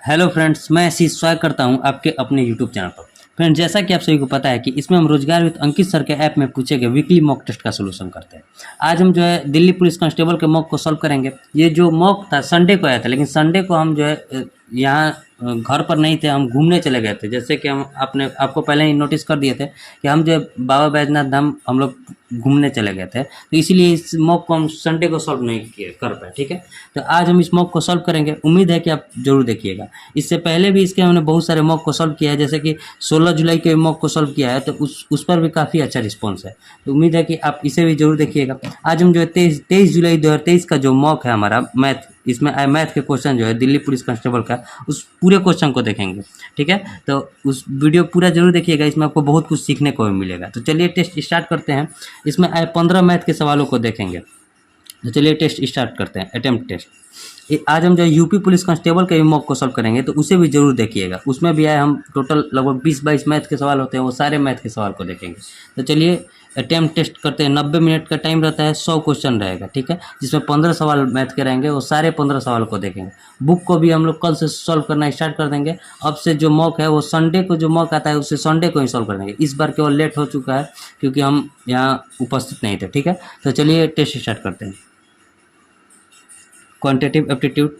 Hello friends, मैं आशीष स्वागत करता हूं आपके अपने यूट्यूब चैनल पर। फ्रेंड्स, जैसा कि आप सभी को पता है कि इसमें हम रोजगार विद अंकित सर के ऐप में पूछे गए वीकली मॉक टेस्ट का सोल्यूशन करते हैं। आज हम जो है दिल्ली पुलिस कांस्टेबल के मॉक को सॉल्व करेंगे। ये जो मॉक था संडे को आया था, लेकिन संडे को हम जो है यहाँ घर पर नहीं थे, हम घूमने चले गए थे। जैसे कि हम आपको पहले ही नोटिस कर दिए थे कि हम जो है बाबा बैजनाथ धाम हम लोग घूमने चले गए थे, तो इसीलिए इस मॉक को हम संडे को सॉल्व नहीं कर पाए। ठीक है, तो आज हम इस मॉक को सॉल्व करेंगे। उम्मीद है कि आप जरूर देखिएगा। इससे पहले भी इसके हमने बहुत सारे मॉक को सॉल्व किया है, जैसे कि 16 जुलाई के मॉक को सॉल्व किया है, तो उस पर भी काफ़ी अच्छा रिस्पॉन्स है। तो उम्मीद है कि आप इसे भी जरूर देखिएगा। आज हम जो है 23 जुलाई 2023 का जो मॉक है हमारा मैथ, इसमें मैथ के क्वेश्चन जो है दिल्ली पुलिस कांस्टेबल का, उस पूरे क्वेश्चन को देखेंगे। ठीक है, तो उस वीडियो पूरा जरूर देखिएगा, इसमें आपको बहुत कुछ सीखने को भी मिलेगा। तो चलिए टेस्ट स्टार्ट करते हैं। इसमें 15 मैथ के सवालों को देखेंगे। तो चलिए टेस्ट स्टार्ट करते हैं, अटेम्प्ट टेस्ट। आज हम जो यूपी पुलिस कांस्टेबल के भी मॉक को सॉल्व करेंगे, तो उसे भी जरूर देखिएगा। उसमें भी आए हम टोटल लगभग 20-22 मैथ के सवाल होते हैं, वो सारे मैथ के सवाल को देखेंगे। तो चलिए अटेम्प्ट टेस्ट करते हैं। 90 मिनट का टाइम रहता है, 100 क्वेश्चन रहेगा। ठीक है, जिसमें 15 सवाल मैथ के रहेंगे, वो सारे 15 सवाल को देखेंगे। बुक को भी हम लोग कल से सॉल्व करना स्टार्ट कर देंगे। अब से जो मॉक है वो संडे को जो मॉक आता है उसे संडे को ही सॉल्व कर देंगे। इस बार केवल लेट हो चुका है क्योंकि हम यहाँ उपस्थित नहीं थे। ठीक है, तो चलिए टेस्ट स्टार्ट करते हैं। Quantitative aptitude.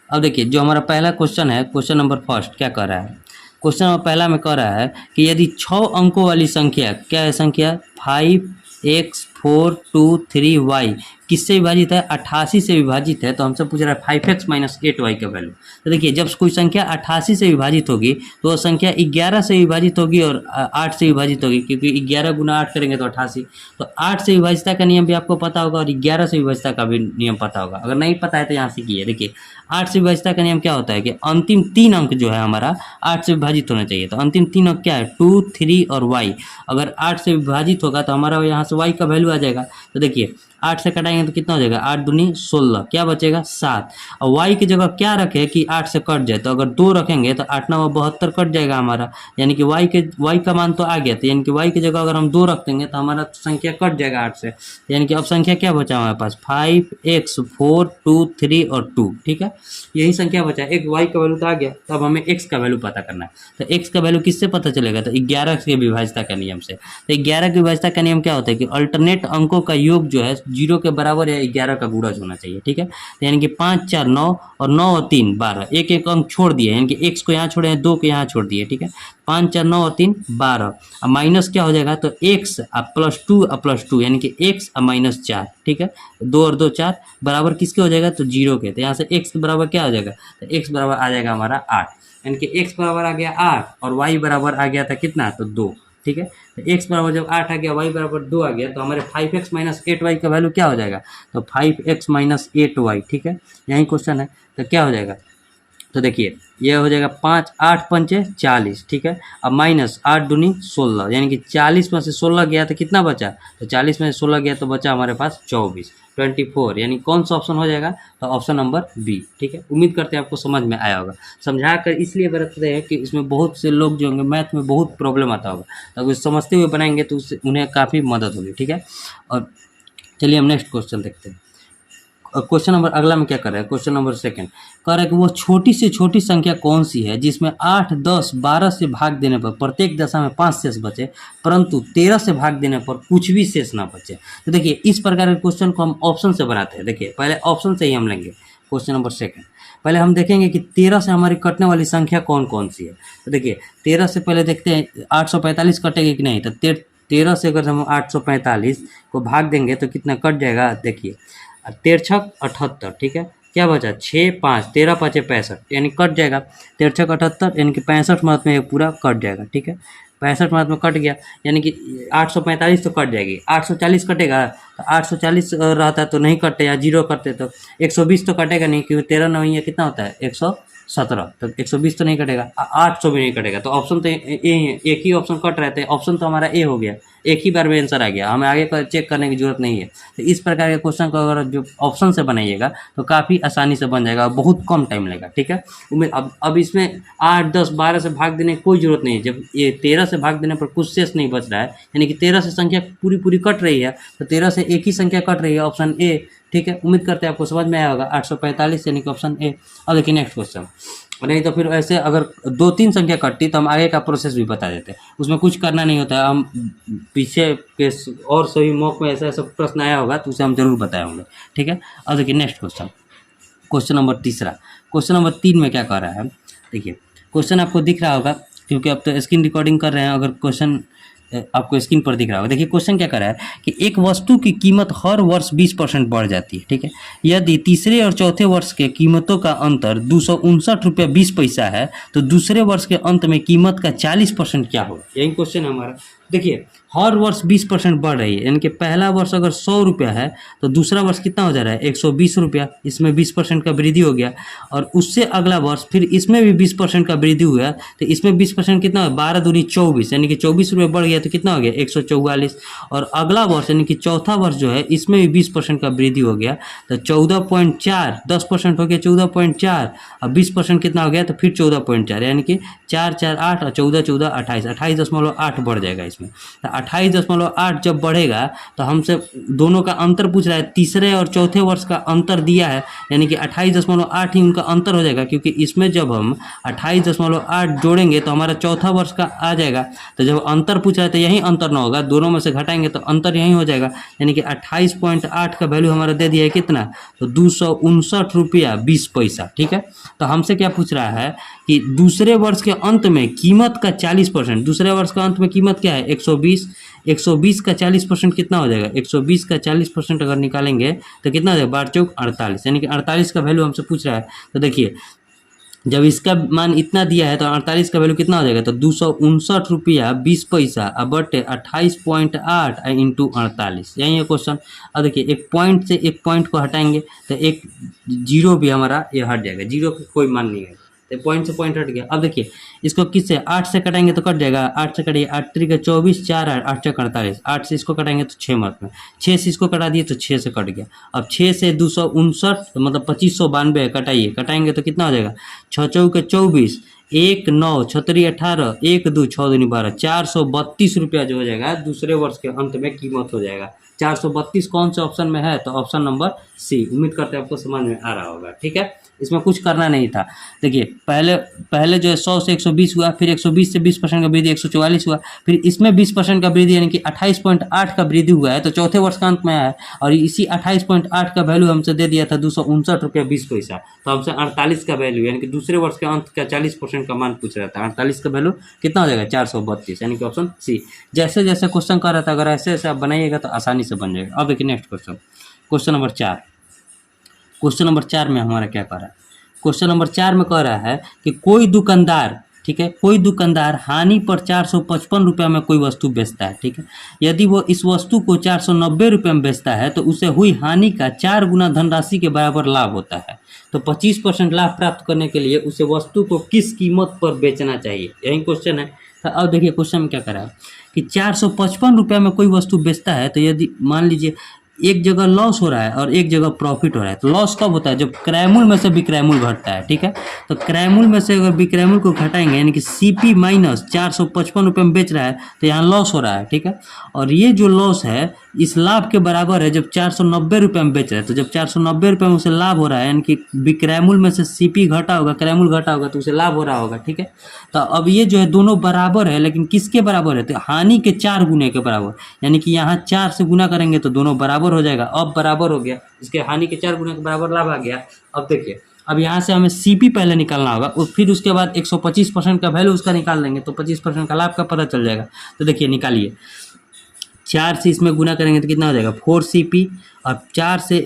अब देखिए, जो हमारा पहला क्वेश्चन है, क्वेश्चन नंबर फर्स्ट क्या कह रहा है? क्वेश्चन नंबर पहला में कह रहा है कि यदि 6 अंकों वाली संख्या, क्या है संख्या, 5x 4 2 3 y किससे विभाजित है? 88 से विभाजित है। तो हमसे पूछ रहा है 5x - 8y का वैल्यू। तो देखिए, जब कोई संख्या 88 से विभाजित होगी तो वह संख्या 11 से विभाजित होगी और 8 से विभाजित होगी, क्योंकि 11 गुना 8 करेंगे तो 88। तो 8 से विभाजितता का नियम भी आपको पता होगा और 11 से विभाजितता का भी नियम पता होगा। अगर नहीं पता है तो यहाँ सीखिए। देखिए, 8 से विभाजितता का नियम क्या होता है कि अंतिम 3 अंक जो है हमारा 8 से विभाजित होना चाहिए। तो अंतिम 3 अंक क्या है? 2 3 और y। अगर 8 से विभाजित होगा तो हमारा यहाँ से y का वैल्यू आ जाएगा। तो देखिए, 8 से कटाएंगे तो कितना हो जाएगा? 8 दूनी 16, क्या बचेगा? 7। और y की जगह क्या रखे कि 8 से कट जाए? तो अगर 2 रखेंगे तो 8 9 72 कट जाएगा हमारा, यानी कि y का मान तो आ गया। तो यानी कि y की जगह अगर हम 2 रख देंगे तो हमारा संख्या कट जाएगा 8 से। यानी कि अब संख्या क्या बचा हमारे पास? 5x 4 2 3 और 2। ठीक है, यही संख्या बचा। एक y का वैल्यू तो आ गया, तब हमें x का वैल्यू पता करना है। तो x का वैल्यू किससे पता चलेगा? तो 11 के विभाजितता का नियम से। तो 11 की विभाजितता का नियम क्या होता है कि अल्टरनेट अंकों का योग जो है 0 के बराबर या 11 का गुणज होना चाहिए। ठीक है, तो यानी कि 5 4 9 और 9 और 3 12, एक एक अंक छोड़ दिए, यानी कि x को यहाँ छोड़े हैं, 2 को यहाँ छोड़ दिए। ठीक है, 5 4 9 और 3 12। अब माइनस क्या हो जाएगा? तो x +2 यानी कि x -4। ठीक है, 2 और 2 4 बराबर किसके हो जाएगा? तो 0 के। तो यहाँ से x बराबर क्या हो जाएगा? तो x बराबर आ जाएगा हमारा 8, यानी कि x बराबर आ गया 8 और y बराबर आ गया था कितना? तो 2। ठीक है, तो x बराबर जब 8 आ गया, y बराबर 2 आ गया, तो हमारे 5x - 8y का वैल्यू क्या हो जाएगा? तो 5x - 8y। ठीक है, यही क्वेश्चन है। तो क्या हो जाएगा? तो देखिए, ये हो जाएगा 5 8 पंचे 40। ठीक है, अब माइनस 8 दूनी 16, यानी कि 40 में से 16 गया तो कितना बचा? तो 40 में से 16 गया तो बचा हमारे पास 24, यानी कौन सा ऑप्शन हो जाएगा? तो ऑप्शन नंबर बी। ठीक है, उम्मीद करते हैं आपको समझ में आया होगा। समझा कर इसलिए बरतते हैं कि इसमें बहुत से लोग जो होंगे मैथ में बहुत प्रॉब्लम आता होगा, तो अगर समझते हुए बनाएंगे तो उससे उन्हें काफ़ी मदद होगी। ठीक है, और चलिए हम नेक्स्ट क्वेश्चन देखते हैं। क्वेश्चन नंबर अगला में क्या कर रहा है? क्वेश्चन नंबर सेकंड कह रहा है कि वो छोटी से छोटी संख्या कौन सी है जिसमें 8 10 12 से भाग देने पर प्रत्येक दशा में 5 शेष बचे, परंतु 13 से भाग देने पर कुछ भी शेष ना बचे। तो देखिए, इस प्रकार के क्वेश्चन को हम ऑप्शन से बनाते हैं। देखिए, पहले ऑप्शन से ही हम लेंगे। क्वेश्चन नंबर सेकंड पहले हम देखेंगे कि 13 से हमारी कटने वाली संख्या कौन कौन सी है। तो देखिए, 13 से पहले देखते हैं 845 कटेगी कि नहीं। तो 13 से अगर हम 845 को भाग देंगे तो कितना कट जाएगा? देखिए, 13 78। ठीक है, क्या बचा? 6 5 13 5 65, यानी कट जाएगा। 13 78, यानी कि 65 मार्क में ये पूरा कट जाएगा। ठीक है, 65 मार्क में कट गया, यानी कि 845 तो कट जाएगी। 840 कटेगा, तो 840 रहता तो नहीं कटते, या 0 करते तो 120 तो कटेगा नहीं, क्योंकि 13 9 ये कितना होता है? 117। तो 120 तो नहीं कटेगा, 800 भी नहीं कटेगा। तो ऑप्शन तो ए ही है, एक ही ऑप्शन कट रहे थे। ऑप्शन तो हमारा ए हो गया, एक ही बार में आंसर आ गया, हमें आगे चेक करने की जरूरत नहीं है। तो इस प्रकार के क्वेश्चन को अगर जो ऑप्शन से बनाइएगा तो काफ़ी आसानी से बन जाएगा, बहुत कम टाइम लगेगा। ठीक है, उम्मीद अब इसमें 8 10 12 से भाग देने की कोई जरूरत नहीं है। जब ये 13 से भाग देने पर कुछ शेष नहीं बच रहा है, यानी कि 13 से संख्या पूरी कट रही है, तो 13 से एक ही संख्या कट रही है, ऑप्शन ए। ठीक है, उम्मीद करते हैं आपको समझ में आया होगा। 845 यानी कि ऑप्शन ए। अब देखिए नेक्स्ट क्वेश्चन। और नहीं तो फिर ऐसे अगर 2-3 संख्या कटती तो हम आगे का प्रोसेस भी बता देते हैं, उसमें कुछ करना नहीं होता है। हम पीछे के और सभी मॉक में ऐसा ऐसा प्रश्न आया होगा तो उसे हम जरूर बताए होंगे। ठीक है, अब देखिए नेक्स्ट क्वेश्चन, क्वेश्चन नंबर तीसरा। क्वेश्चन नंबर 3 में क्या कर रहा है, देखिए क्वेश्चन आपको दिख रहा होगा क्योंकि अब तो स्क्रीन रिकॉर्डिंग कर रहे हैं, अगर क्वेश्चन आपको स्क्रीन पर दिख रहा होगा। देखिए क्वेश्चन क्या कर रहा है कि एक वस्तु की कीमत हर वर्ष 20% बढ़ जाती है। ठीक है, यदि तीसरे और चौथे वर्ष के कीमतों का अंतर 259 रुपया 20 पैसा है तो दूसरे वर्ष के अंत में कीमत का 40% क्या होगा, यही क्वेश्चन है हमारा। देखिए हर वर्ष 20% बढ़ रही है, यानी कि पहला वर्ष अगर 100 रुपया है तो दूसरा वर्ष कितना हो जा रहा है 120 रुपया, इसमें 20% का वृद्धि हो गया। और उससे अगला वर्ष फिर इसमें भी 20% का वृद्धि हुआ तो इसमें 20% कितना हो, 12 दूनी 24, यानी कि 24 रुपये बढ़ गया तो कितना हो गया 144। और अगला वर्ष यानी कि चौथा वर्ष जो है इसमें भी 20% का वृद्धि हो गया तो 14.4, 10% हो गया 14.4, और 20% कितना हो गया तो फिर 14.4, यानी कि 4 4 8 और 14 14 28, 28.8 बढ़ जाएगा इसमें। तो 28.8 जब बढ़ेगा तो हमसे दोनों का अंतर पूछ रहा है, तीसरे और चौथे वर्ष का अंतर दिया है, यानी कि 28.8 ही उनका अंतर हो जाएगा, क्योंकि इसमें जब हम 28.8 जोड़ेंगे तो हमारा चौथा वर्ष का आ जाएगा। तो जब अंतर पूछ रहा है तो यही अंतर ना होगा, दोनों में से घटाएंगे तो अंतर यही हो जाएगा, यानी कि 28.8 का वैल्यू हमारा दे दिया है कितना, तो 259 रुपया 20 पैसा। ठीक है, तो हमसे क्या पूछ रहा है कि दूसरे वर्ष के अंत में कीमत का 40%, दूसरे वर्ष का अंत में कीमत क्या है 120, 120 का 40% कितना हो जाएगा, 120 का 40% अगर निकालेंगे तो कितना हो जाएगा 12 चौक 48, यानी कि 48 का वैल्यू हमसे पूछ रहा है। तो देखिए जब इसका मान इतना दिया है तो 48 का वैल्यू कितना हो जाएगा, तो 259 रुपया 20 पैसा बटे 28.8 इंटू 48, यही है क्वेश्चन। अब देखिए एक पॉइंट से एक पॉइंट को हटाएंगे तो एक जीरो भी हमारा ये हट जाएगा, जीरो का कोई मान नहीं है तो पॉइंट से पॉइंट हट गया। अब देखिए इसको किससे 8 से कटाएंगे तो कट जाएगा, 8 से कटिए 8 3 24, 4 8 8 6 48, 8 से इसको कटाएंगे तो 6 मार्क में, 6 से इसको कटा दिए तो 6 से कट गया। अब 6 से 259 मतलब 2592 कटाइए, कटाएंगे तो कितना हो जाएगा 6 चौके 24, 1 9 छतरी 18, 1 2 6 दूनी 12, 432 रुपया जो हो जाएगा दूसरे वर्ष के अंत में कीमत हो जाएगा। 432 कौन से ऑप्शन में है, तो ऑप्शन नंबर सी। उम्मीद करते हैं आपको समझ में आ रहा होगा। ठीक है, इसमें कुछ करना नहीं था। देखिए पहले जो है 100 से 120 हुआ, फिर 120 से 20% का वृद्धि 144 हुआ, फिर इसमें 20% का वृद्धि यानी कि 28.8 का वृद्धि हुआ है, तो चौथे वर्ष का अंत में आया है। और इसी 28.8 का वैल्यू हमसे दे दिया था 259 रुपया 20 पैसा, तो हमसे 48 का वैल्यू यानी कि दूसरे वर्ष के अंत का 40% का मान पूछ रहा था। 48 का वैल्यू कितना हो जाएगा 432, यानी कि ऑप्शन सी। जैसे जैसे क्वेश्चन कर रहा था अगर ऐसे ऐसे आप बनाइएगा तो आसानी से बन जाएगा। अब देखिए next question, question number 4। Question number 4 में हमारा क्या कर रहा है, क्वेश्चन नंबर 4 में कह रहा है कि कोई दुकानदार, ठीक है, कोई दुकानदार हानि पर 455 रुपये में कोई वस्तु बेचता है। ठीक है, यदि वो इस वस्तु को 490 रुपये में बेचता है तो उसे हुई हानि का 4 गुना धनराशि के बराबर लाभ होता है। तो 25% लाभ प्राप्त करने के लिए उसे वस्तु को किस कीमत पर बेचना चाहिए, यही क्वेश्चन है। तो अब देखिए क्वेश्चन में क्या करा है कि 455 रुपये में कोई वस्तु बेचता है, तो यदि मान लीजिए एक जगह लॉस हो रहा है और एक जगह प्रॉफिट हो रहा है, तो लॉस कब होता है जब क्रयमूल में से विक्रयमूल घटता है। ठीक है, तो क्रयमूल में से अगर विक्रयमूल को घटाएंगे यानी कि सीपी माइनस 455 रुपये में बेच रहा है तो यहाँ लॉस हो रहा है। ठीक है, और ये जो लॉस है इस लाभ के बराबर है जब 490 रुपये में बेच रहा है, तो जब 490 रुपये में उसे लाभ हो रहा है यानी कि विक्रयमूल में से सीपी घटा होगा, क्रयमूल घटा होगा तो उसे लाभ हो रहा होगा। ठीक है, तो अब ये जो है दोनों बराबर है, लेकिन किसके बराबर है, तो हानि के 4 गुने के बराबर, यानी कि यहाँ 4 से गुना करेंगे तो दोनों बराबर हो जाएगा। अब बराबर हो गया, इसके हानि के 4 गुना के बराबर लाभ आ गया। अब देखिए अब यहाँ से हमें सीपी पहले निकालना होगा और फिर उसके बाद 125% का वैल्यू उसका निकाल लेंगे तो 25% का लाभ का पता चल जाएगा। तो देखिए निकालिए, 4 से इसमें गुना करेंगे तो कितना हो जाएगा 4CP, और 4 से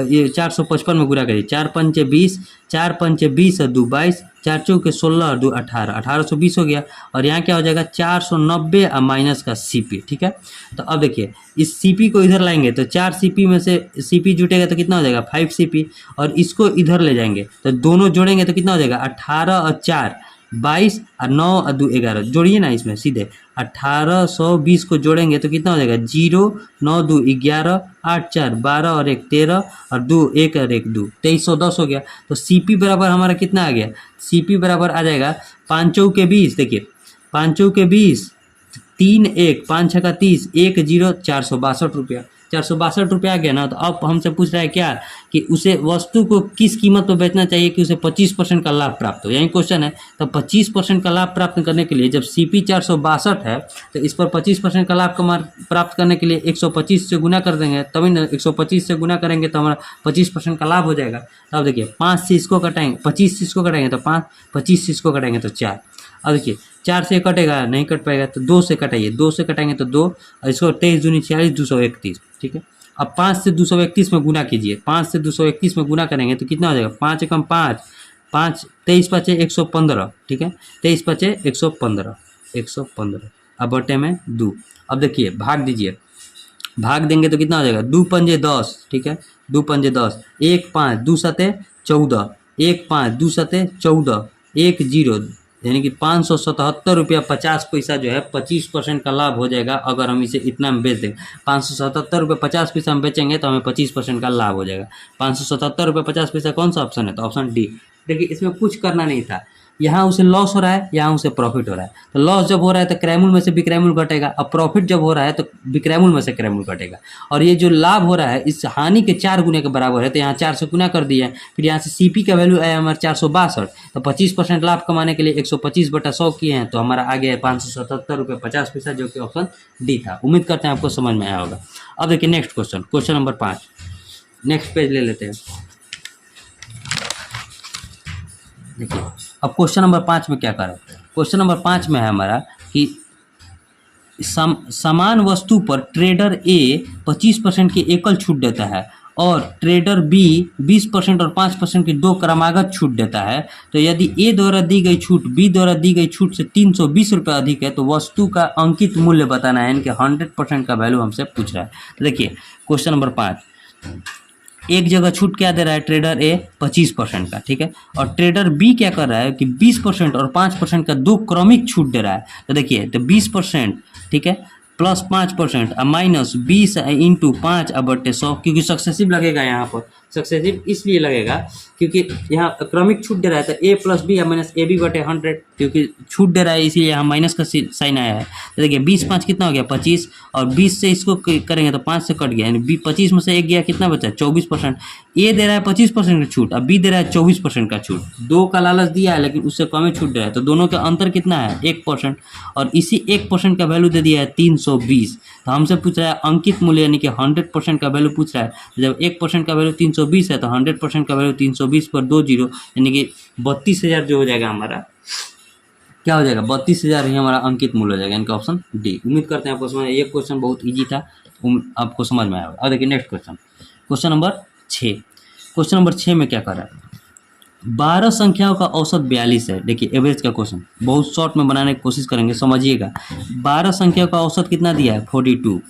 ये 455 में गुना करिए, 4 पंचे 20, 4 पंचे 20 और 2 22, 4 चौके 16 और 2 18, 1820 हो गया। और यहाँ क्या हो जाएगा 490 और माइनस का CP। ठीक है, तो अब देखिए इस CP को इधर लाएंगे तो 4CP में से CP जुटेगा तो कितना हो जाएगा 5CP, और इसको इधर ले जाएंगे तो दोनों जोड़ेंगे तो कितना हो जाएगा 18 और 4 22 और 9 और 2 11, जोड़िए ना इसमें सीधे 1820 को जोड़ेंगे तो कितना हो जाएगा 0 9 2 11 8 4 12 और 1 13 और 2 1 और 1 2 2310 हो गया। तो CP बराबर हमारा कितना आ गया, CP बराबर आ जाएगा 5 चौके 20, देखिए 5 चौके 20, 3 1 5 6 का 30, 1 0 462 रुपया। ₹462 आ गया ना, तो अब हमसे पूछ रहा है क्या कि उसे वस्तु को किस कीमत पर बेचना चाहिए कि उसे 25% का लाभ प्राप्त हो, यही क्वेश्चन है। तो 25% का लाभ प्राप्त करने के लिए जब CP 462 है तो इस पर 25% का लाभ प्राप्त करने के लिए 125 से गुना कर देंगे, तभी ना 125 से गुना करेंगे तो हमारा 25% का लाभ हो जाएगा। तो अब देखिए 5 से इसको कटाएंगे, 25 से इसको कटाएंगे तो 5, 25 से इसको कटाएंगे तो 4। अब देखिए 4 से कटेगा, नहीं कट पाएगा, तो 2 से कटाइए, 2 से कटाएंगे तो 2, और इसको 23 दूनी 40, 231, ठीक है। अब 5 से 231 में गुना कीजिए, 5 से 231 में गुना करेंगे तो कितना हो जाएगा, 5 एकम 5, 5 23 पचे 115, ठीक है, 23 पचे 115, 115। अब बटे में 2। अब देखिए भाग दीजिए, भाग देंगे तो कितना हो जाएगा, 2 पंजे 10, ठीक है, 2 पंजे 10, 1 5, 2 सते 14, 1 5, 2 सते 14, 1 0, यानी कि 577 रुपया 50 पैसा जो है 25% का लाभ हो जाएगा अगर हम इसे इतना में बेच दें। 577 रुपये 50 पैसा हम बेचेंगे तो हमें 25% का लाभ हो जाएगा। 577 रुपये 50 पैसा कौन सा ऑप्शन है, तो ऑप्शन डी। देखिए इसमें कुछ करना नहीं था, यहाँ उसे लॉस हो रहा है, यहाँ उसे प्रॉफिट हो रहा है। तो लॉस जब हो रहा है तो क्रयमूल्य में से विक्रयमूल्य घटेगा, अब प्रॉफिट जब हो रहा है तो विक्रयमूल्य में से क्रयमूल्य घटेगा। और ये जो लाभ हो रहा है इस हानि के 4 गुने के बराबर है, तो यहाँ 4 से गुना कर दिया। फिर यहाँ से CP का वैल्यू आया हमारा 462, तो 25% लाभ कमाने के लिए 125/100 किए हैं, तो हमारा आ गया है 577 रुपये 50 पैसा, जो कि ऑप्शन डी था। उम्मीद करते हैं आपको समझ में आया होगा। अब देखिए next question, question number 5, next page ले लेते हैं। देखिए अब क्वेश्चन नंबर 5 में क्या करें, क्वेश्चन नंबर 5 में है हमारा कि समान वस्तु पर ट्रेडर A 25% की एकल छूट देता है और ट्रेडर B 20% और 5% की 2 क्रमागत छूट देता है। तो यदि A द्वारा दी गई छूट B द्वारा दी गई छूट से 320 रुपये अधिक है तो वस्तु का अंकित मूल्य बताना है, यानी कि 100% का वैल्यू हमसे पूछ रहा है। तो देखिए क्वेश्चन नंबर 5, एक जगह छूट क्या दे रहा है ट्रेडर A 25% का, ठीक है, और ट्रेडर B क्या कर रहा है कि 20% और 5% का 2 क्रमिक छूट दे रहा है। तो देखिए तो 20%, ठीक है, प्लस 5% और माइनस 20 इंटू 5/100, क्योंकि सक्सेसिव लगेगा यहाँ पर। सक्सेसिव इसलिए लगेगा क्योंकि यहाँ क्रमिक छूट दे रहा है, तो A प्लस B या माइनस AB/100, क्योंकि छूट दे रहा है इसीलिए यहाँ माइनस का साइन आया है। तो देखिए 20 5 कितना हो गया 25, और 20 से इसको करेंगे तो 5 से कट गया, यानी 25 में से 1 गया, कितना बचा 24%। A दे रहा है 25% का छूट, अब B दे रहा है 24% का छूट। 2 का लालच दिया है लेकिन उससे कम ही छूट दे रहा है, तो दोनों का अंतर कितना है 1%, और इसी 1% का वैल्यू दे दिया है 320। तो हमसे पूछ रहा है अंकित मूल्य, यानी कि 100% का वैल्यू पूछ रहा है। तो जब 1% का वैल्यू 320 है तो 100% का वैल्यू 320 पर 2 जीरो, यानी कि 32,000 जो हो जाएगा हमारा, क्या हो जाएगा 32,000 ही हमारा अंकित मूल्य हो जाएगा, यानी कि ऑप्शन डी। उम्मीद करते हैं आपको समझ। ये क्वेश्चन बहुत ईजी था, आपको समझ में आया होगा। अब देखिए next question, question number 6। Question number 6 में क्या कर रहा है, 12 संख्याओं का औसत 42 है। देखिए एवरेज का क्वेश्चन बहुत शॉर्ट में बनाने की कोशिश करेंगे, समझिएगा। 12 संख्याओं का औसत कितना दिया है 42,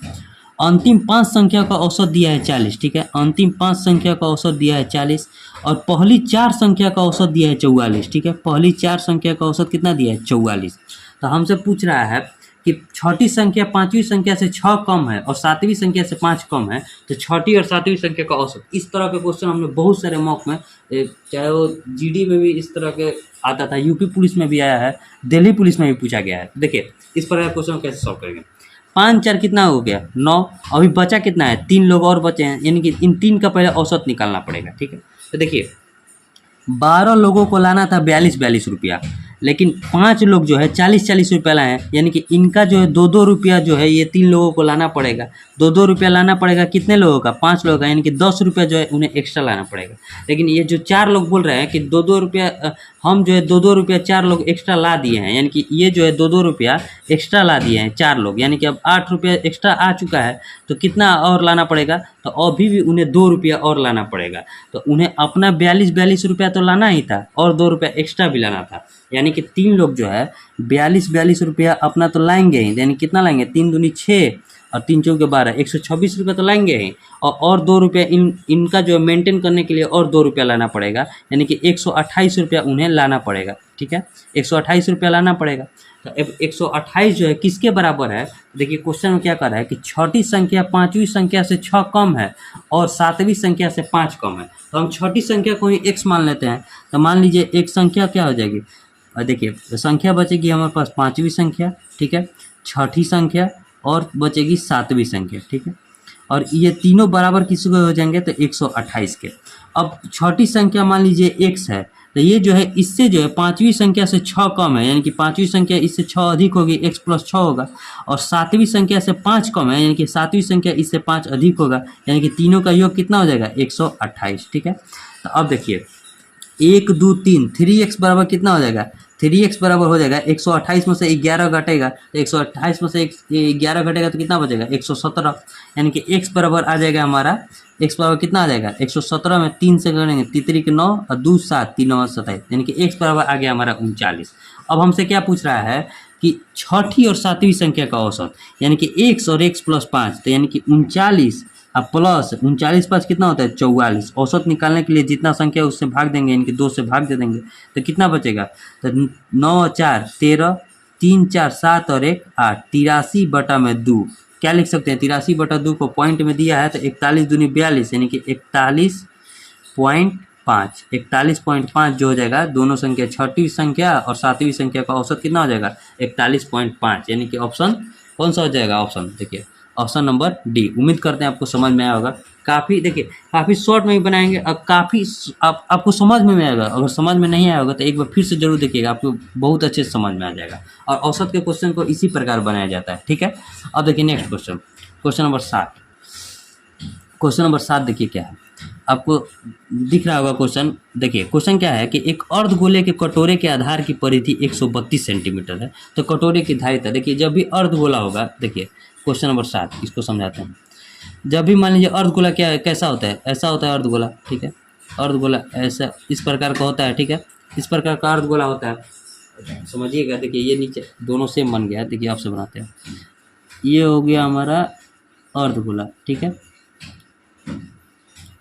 अंतिम 5 संख्या का औसत दिया है 40, ठीक है, अंतिम 5 संख्या का औसत दिया है 40, और पहली 4 संख्या का औसत दिया है 44, ठीक है, पहली 4 संख्या का औसत कितना दिया है 44। तो हमसे पूछ रहा है कि छठी संख्या 5वीं संख्या से 6 कम है और 7वीं संख्या से 5 कम है, तो छठी और 7वीं संख्या का औसत। इस तरह के क्वेश्चन हमने बहुत सारे मॉक में, चाहे वो GD में भी इस तरह के आता था, यूपी पुलिस में भी आया है, दिल्ली पुलिस में भी पूछा गया है। देखिए इस प्रकार क्वेश्चन कैसे सॉल्व करेंगे। 5 4 कितना हो गया 9, अभी बचा कितना है 3 लोग और बचे हैं, यानी कि इन 3 का पहले औसत निकालना पड़ेगा, ठीक है। तो देखिए 12 लोगों को लाना था 42 रुपया, लेकिन 5 लोग जो है 40 रुपया लाए हैं, यानी कि इनका जो है 2 रुपया जो है ये 3 लोगों को लाना पड़ेगा। 2 रुपया लाना पड़ेगा कितने लोगों का 5 लोगों का, यानी कि 10 रुपया जो है उन्हें एक्स्ट्रा लाना पड़ेगा। लेकिन ये जो 4 लोग बोल रहे हैं कि 2 रुपया, हम जो है 2 रुपया 4 लोग एक्स्ट्रा ला दिए हैं, यानी कि ये जो है 2 रुपया एक्स्ट्रा ला दिए हैं 4 लोग, यानी कि अब 8 रुपया एक्स्ट्रा आ चुका है। तो कितना और लाना पड़ेगा, तो अभी भी उन्हें 2 रुपया और लाना पड़ेगा। तो उन्हें अपना 42 रुपया तो लाना ही था और 2 रुपया एक्स्ट्रा भी लाना था, यानी कि 3 लोग जो है 42 रुपया अपना तो लाएंगे ही, यानी कितना लाएंगे 3 दूनी 6 और 3 चौके 12, 126 रुपया तो लाएंगे ही, और 2 रुपया इनका जो है मेंटेन करने के लिए और 2 रुपया लाना पड़ेगा, यानी कि 128 रुपया उन्हें लाना पड़ेगा, ठीक है, 128 रुपया लाना पड़ेगा। तो अब 128 जो है किसके बराबर है, देखिए क्वेश्चन में क्या कर रहा है कि छठी संख्या 5वीं संख्या से 6 कम है और 7वीं संख्या से 5 कम है। तो हम छठी संख्या को ही x मान लेते हैं। तो मान लीजिए एक संख्या क्या हो जाएगी, और देखिए तो संख्या बचेगी हमारे पास 5वीं संख्या, ठीक है, छठी संख्या और बचेगी 7वीं संख्या, ठीक है। और ये तीनों बराबर किसी को हो जाएंगे तो 128 के। अब छठी संख्या मान लीजिए x है, तो ये जो है इससे जो है पांचवी संख्या से 6 कम है, यानी कि पांचवी संख्या इससे 6 अधिक होगी, x प्लस 6 होगा। और सातवीं संख्या से 5 कम है, यानी कि सातवीं संख्या इससे 5 अधिक होगा, यानी कि तीनों का योग कितना हो जाएगा 128। ठीक है, तो अब देखिए 1 2 3 3x बराबर कितना हो जाएगा, 3x बराबर हो जाएगा 128 में से 11 घटेगा, तो 128 में से 11 घटेगा तो कितना बचेगा 117, यानी कि x बराबर आ जाएगा हमारा, x बराबर कितना आ जाएगा 117 में 3 से करेंगे, तीसरी के 9 और 2 7 3 9 27, यानी कि x बराबर आ गया हमारा 39। अब हमसे क्या पूछ रहा है कि छठी और सातवीं संख्या का औसत, यानी कि x और x प्लस 5, तो यानी कि 39 अब प्लस 39 5 कितना होता है 44। औसत निकालने के लिए जितना संख्या है उससे भाग देंगे, यानी कि 2 से भाग दे देंगे, तो कितना बचेगा, तो 9 4 13, 3 4 7 और 1 8, 83 बटा में 2। क्या लिख सकते हैं 83 बटा 2 को पॉइंट में दिया है तो 41 दूनी 42, यानी कि 41.5, 41.5 जो हो जाएगा, दोनों संख्या छठी संख्या और सातवीं संख्या का औसत कितना हो जाएगा 41.5, यानी कि ऑप्शन कौन सा हो जाएगा, ऑप्शन देखिए ऑप्शन नंबर डी। उम्मीद करते हैं आपको समझ में आया होगा। काफ़ी देखिए काफ़ी शॉर्ट में ही बनाएंगे, अब काफ़ी आपको समझ में आएगा। अगर समझ में नहीं आया होगा तो एक बार फिर से जरूर देखिएगा, आपको बहुत अच्छे से समझ में आ जाएगा। और औसत के क्वेश्चन को इसी प्रकार बनाया जाता है। ठीक है, अब देखिए next question, question number 7। Question number 7 देखिए क्या है, आपको दिख रहा होगा क्वेश्चन। देखिए क्वेश्चन क्या है कि एक अर्धगोले के कटोरे के आधार की परिधि 132 सेंटीमीटर है, तो कटोरे की धारिता, देखिए जब भी अर्धगोला होगा, देखिए क्वेश्चन नंबर 7 इसको समझाते हैं। जब भी मान लीजिए अर्धगोला क्या है, कैसा होता है, ऐसा होता है अर्धगोला। ठीक है, अर्धगोला ऐसा इस प्रकार का होता है। ठीक है, इस प्रकार का अर्धगोला होता है, समझिएगा। देखिए ये नीचे दोनों सेम बन गया है, देखिए आपसे बनाते हैं। ये हो गया हमारा अर्धगोला। ठीक है,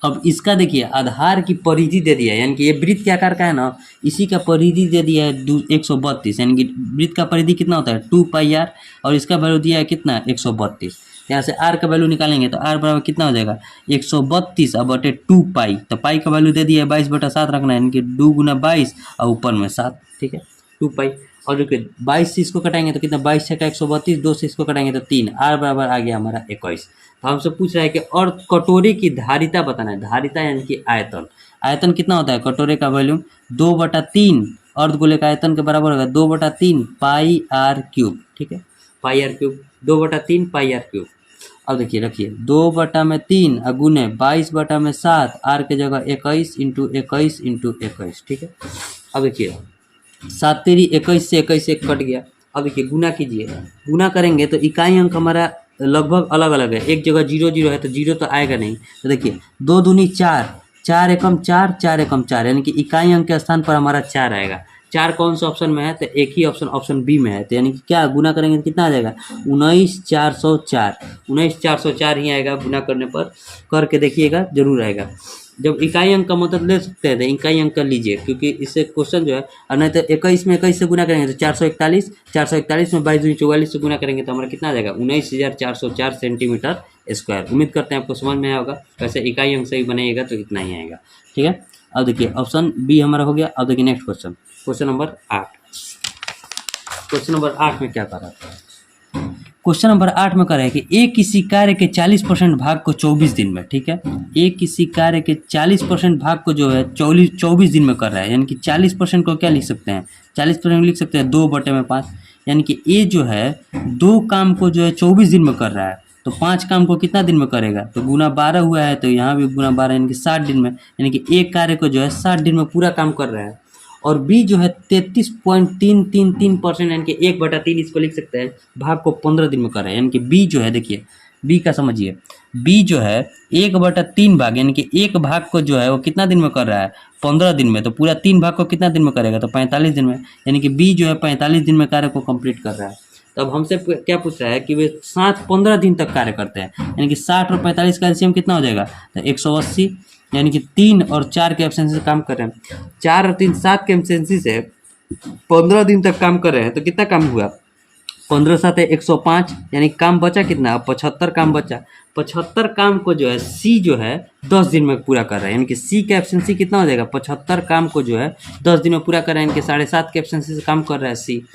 अब इसका देखिए आधार की परिधि दे दिया है, यानी कि ये वृत्त के आकार का है ना, इसी का परिधि दे दिया है 132, यानी कि वृत्त का परिधि कितना होता है 2πr, और इसका वैल्यू दिया है कितना 132। यहाँ से r का वैल्यू निकालेंगे तो r बराबर कितना हो जाएगा 132 अब बटे 2π, तो पाई का वैल्यू दे दिया है 22/7 रखना है, यानी कि 2 × 22 और ऊपर में 7। ठीक है, 2π, और देखिए 22 से इसको कटाएंगे तो कितना 22 छक्का 132, 2 से इसको कटाएंगे तो 3, r बराबर आ गया हमारा 21। तो हमसे पूछ रहा है कि और कटोरे की धारिता बताना है। धारिता यानी कि आयतन, आयतन कितना होता है कटोरे का वॉल्यूम 2/3, अर्धगोले का आयतन के बराबर होगा 2/3 πr³। ठीक है, πr³, 2/3 πr³। अब देखिए रखिए 2/3 गुने 22/7, r के जगह 21 × 21 × 21। ठीक है, अब देखिए 7 तेरी 21 से 21 एक कट गया। अब देखिए गुना कीजिए, गुना करेंगे तो इकाई अंक हमारा लगभग अलग अलग है, एक जगह 0 0 है तो 0 तो आएगा नहीं। तो देखिए 2 दूनी 4, 4 एकम 4, 4 एकम 4, यानी कि इकाई अंक के स्थान पर हमारा 4 आएगा। 4 कौन सा ऑप्शन में है, तो एक ही ऑप्शन ऑप्शन बी में है, तो यानी कि क्या गुना करेंगे तो कितना आ जाएगा 19,404, 19,404 ही आएगा। गुना करने पर करके देखिएगा जरूर आएगा। जब इकाई अंक का मतलब ले सकते हैं तो इकाई अंक का लीजिए, क्योंकि इससे क्वेश्चन जो है, और नहीं तो 21 में 21 से गुना करेंगे तो 441, 441 में 22 दूनी 44 से गुना करेंगे तो हमारा कितना आ जाएगा 19,404 सेंटीमीटर स्क्वायर। उम्मीद करते हैं आपको समझ में आएगा। वैसे इकाई अंक से ही बनाइएगा तो इतना ही आएगा। ठीक है, अब देखिए ऑप्शन बी हमारा हो गया। अब देखिए next question, question number 8। Question number 8 में क्या कर रहा है, क्वेश्चन नंबर 8 में कर रहा है कि एक किसी कार्य के 40% भाग को 24 दिन में, ठीक है, एक किसी कार्य के 40% भाग को जो है 24 दिन में कर रहा है, यानी कि 40% को क्या लिख सकते हैं, 40% लिख सकते हैं 2/5, यानी कि ये जो है 2 काम को जो है 24 दिन में कर रहा है, तो 5 काम को कितना दिन में करेगा, तो गुना 12 हुआ है तो यहाँ भी गुना 12, यानी कि 60 दिन में, यानी कि एक कार्य को जो है 60 दिन में पूरा काम कर रहा है। और बी जो है 33.333%, यानी कि 1/3 इसको लिख सकते हैं, भाग को 15 दिन में कर रहा है, यानी कि बी जो है, देखिए बी का समझिए, बी जो है 1/3 भाग, यानी कि एक भाग को जो है वो कितना दिन में कर रहा है 15 दिन में, तो पूरा 3 भाग को कितना दिन में करेगा, तो 45 दिन में, यानी कि बी जो है 45 दिन में कार्य को कंप्लीट कर रहा है। तो अब हमसे क्या पूछ रहा है कि वे 15 दिन तक कार्य करते हैं, यानी कि 60 और 45 का एलसीएम कितना हो जाएगा, तो 180, यानी कि 3 और 4 के एब्सेंसी से काम कर रहे हैं, 4 और 3 7 के एब्सेंसी से 15 दिन तक काम कर रहे हैं, तो कितना काम हुआ 15 7 105, यानी काम बचा कितना 75 काम बचा। 75 काम को जो है सी जो है 10 दिन में पूरा कर रहा है, यानी कि सी का एब्सेंसी कितना हो जाएगा 75 काम को जो है 10 दिन में पूरा कर रहा है, यानी कि 7.5 के एब्सेंसी से काम कर रहा है सी।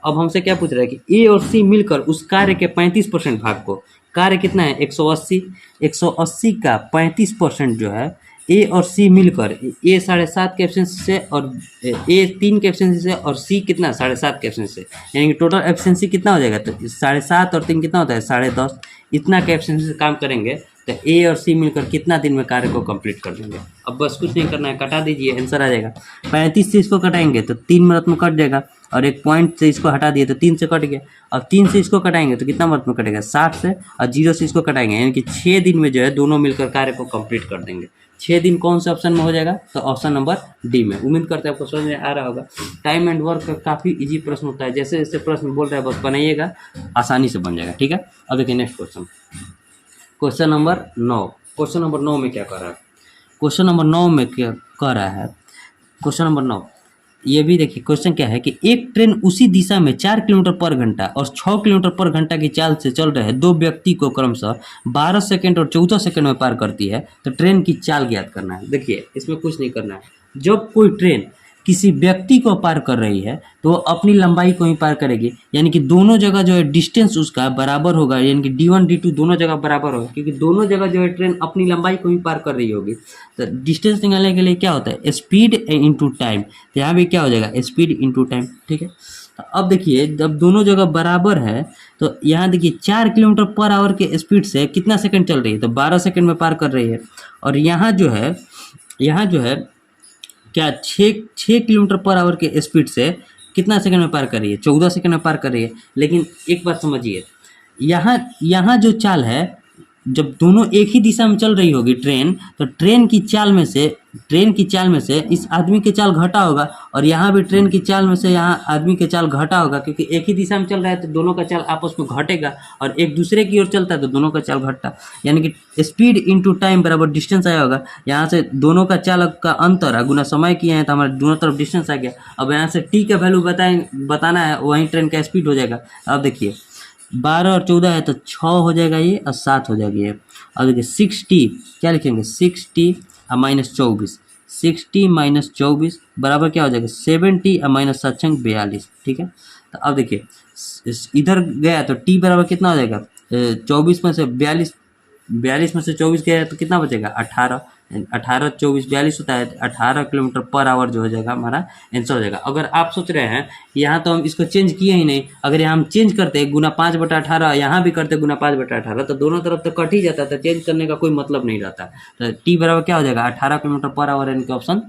अब हमसे क्या पूछ रहा है कि ए और सी मिलकर उस कार्य के 35% भाग को, कार्य कितना है 180, 180 का 35% जो है ए और सी मिलकर, ए 7.5 के एफिशिएंसी से और ए 3 के एफिशिएंसी से और सी कितना 7.5 के एफिशिएंसी से, यानी कि टोटल एफिशिएंसी कितना हो जाएगा, तो 7.5 और 3 कितना होता है 10.5, इतना के एफिशिएंसी से काम करेंगे तो ए और सी मिलकर कितना दिन में कार्य को कंप्लीट कर देंगे। अब बस कुछ नहीं करना है, कटा दीजिए, आंसर आ जाएगा। 35 से इसको कटाएंगे तो 3 मिनट में कट जाएगा, और एक पॉइंट से इसको हटा दिए तो 3 से कट गया। अब 3 से इसको कटाएंगे तो कितना मिनट में कटेगा 60 से, और 0 से इसको कटाएंगे, यानी कि 6 दिन में जो है दोनों मिलकर कार्य को कंप्लीट कर देंगे। 6 दिन कौन से ऑप्शन में हो जाएगा, तो ऑप्शन नंबर डी में। उम्मीद करते हैं आपको समझ में आ रहा होगा। टाइम एंड वर्क का काफ़ी इजी प्रश्न होता है, जैसे जैसे प्रश्न बोल रहे हैं बस बनाइएगा, आसानी से बन जाएगा। ठीक है, अब देखिए next question, question number 9। Question number 9 में क्या कर रहा है, क्वेश्चन नंबर 9 में क्या कर रहा है, क्वेश्चन नंबर 9 ये भी देखिए। क्वेश्चन क्या है कि एक ट्रेन उसी दिशा में 4 किलोमीटर पर घंटा और 6 किलोमीटर पर घंटा की चाल से चल रहे दो व्यक्ति को क्रमशः 12 सेकंड और 14 सेकंड में पार करती है, तो ट्रेन की चाल ज्ञात करना है। देखिए इसमें कुछ नहीं करना है, जब कोई ट्रेन किसी व्यक्ति को पार कर रही है तो वो अपनी लंबाई को ही पार करेगी, यानी कि दोनों जगह जो है डिस्टेंस उसका बराबर होगा, यानी कि D1 D2 दोनों जगह बराबर होगा, क्योंकि दोनों जगह जो है ट्रेन अपनी लंबाई को ही पार कर रही होगी। तो डिस्टेंस निकालने के लिए क्या होता है, स्पीड इंटू टाइम, तो यहाँ भी क्या हो जाएगा स्पीड इंटू टाइम। ठीक है, तो अब देखिए जब दोनों जगह बराबर है तो यहाँ देखिए 4 किलोमीटर पर आवर के स्पीड से कितना सेकंड चल रही है, तो 12 सेकंड में पार कर रही है। और यहाँ जो है क्या 6 किलोमीटर पर आवर के स्पीड से कितना सेकंड में पार कर रही है, 14 सेकंड में पार कर रही है। लेकिन एक बात समझिए, यहाँ जो चाल है, जब दोनों एक ही दिशा में चल रही होगी ट्रेन, तो ट्रेन की चाल में से इस आदमी की चाल घटा होगा, और यहाँ भी ट्रेन की चाल में से यहाँ आदमी की चाल घटा होगा, क्योंकि एक ही दिशा में चल रहा है तो दोनों का चाल आपस में घटेगा, और एक दूसरे की ओर चलता है तो दोनों का चाल घटता, यानी कि स्पीड इंटू टाइम बराबर डिस्टेंस आया होगा। यहाँ से दोनों का चाल का अंतर गुना समय किए हैं तो हमारे दोनों तरफ डिस्टेंस आ गया। अब यहाँ से टी का वैल्यू बताना है, वहीं ट्रेन का स्पीड हो जाएगा। अब देखिए 12 और 14 है तो 6 हो जाएगा ये, और 7 हो जाएगी ये। अब देखिए 60 क्या लिखेंगे, 60 और माइनस 24, 60 माइनस 24 बराबर क्या हो जाएगा 70 और माइनस 7 42। ठीक है, तो अब देखिए इधर गया तो टी बराबर कितना हो जाएगा 24 में से 42 में से 24 गया तो कितना बचेगा 18, 18 24 42 होता है, 18 किलोमीटर पर आवर जो हो जाएगा हमारा आंसर हो जाएगा। अगर आप सोच रहे हैं यहाँ तो हम इसको चेंज किए ही नहीं, अगर यहाँ हम चेंज करते गुना 5/18, यहाँ भी करते गुना 5/18, तो दोनों तरफ तो कट ही जाता, तो चेंज करने का कोई मतलब नहीं रहता। तो टी बराबर क्या हो जाएगा 18 किलोमीटर पर आवर, यानी कि ऑप्शन